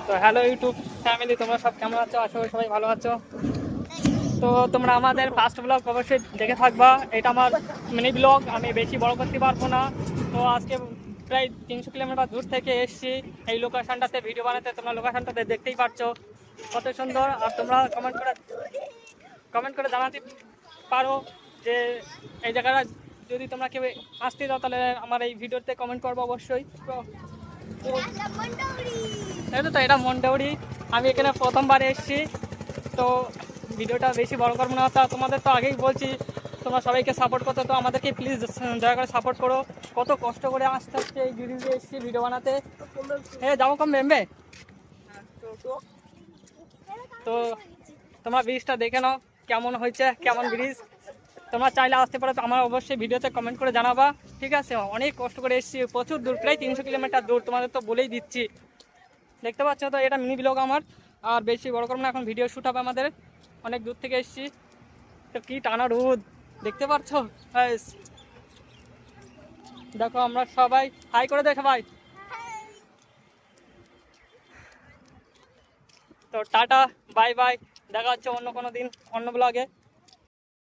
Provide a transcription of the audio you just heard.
তো hello YouTube family, তোমরা সব কেমন আছো? আশা করি সবাই ভালো আছো। তো তোমরা আমাদের ফার্স্ট ব্লগ অবশ্যই দেখে থাকবা। এটা আমার মিনি ব্লগ, আমি বেশি বড় করতে পারবো না। তো আজকে প্রায় 300 কিলোমিটার দূর থেকে এসেছি এই লোকেশনটাতে ভিডিও বানাতে। তোমরা লোকেশনটাতে দেখতেই পারছো কত সুন্দর। আর তোমরা কমেন্ট করে জানাতে পারো যে এই জায়গাটা যদি তোমরা কেউ আসতে দাও তাহলে আমার এই ভিডিওতে কমেন্ট করবো অবশ্যই। তো এটা মন্ডৌরি, আমি এখানে প্রথমবার এসেছি। তো ভিডিওটা বেশি বড় করবো না, তা তোমাদের তো আগেই বলছি তোমরা সবাইকে সাপোর্ট করতে, তো আমাদেরকে প্লিজ দয়া করে সাপোর্ট করো। কত কষ্ট করে আসতে হচ্ছে এই ভিডিওতে এসেছি ভিডিও বানাতে। হ্যাঁ যাবো কম বেম্বে। তো তোমরা ব্রিজটা দেখে নাও কেমন হয়েছে, কেমন ব্রিজ। তোমরা চাইলে আসতে পারো, আমার অবশ্যই ভিডিওতে কমেন্ট করে জানাবা। ঠিক আছে, অনেক কষ্ট করে এসেছি, প্রচুর দূর, প্রায় 300 কিলোমিটার দূর, তোমাদের তো বলেই দিচ্ছি। দেখতে পাচ্ছ তো এটা মিনি ব্লগ আমার। আর বেশি বড় করবো না, এখন ভিডিও শ্যুট হবে আমাদের। অনেক দূর থেকে এসেছি, তো কি টানা রোদ দেখতে পাচ্ছ। দেখো আমরা সবাই হাই করে দেখো ভাই। তো টাটা, বাই বাই, দেখা হচ্ছে অন্য কোনো দিন অন্য ব্লগে।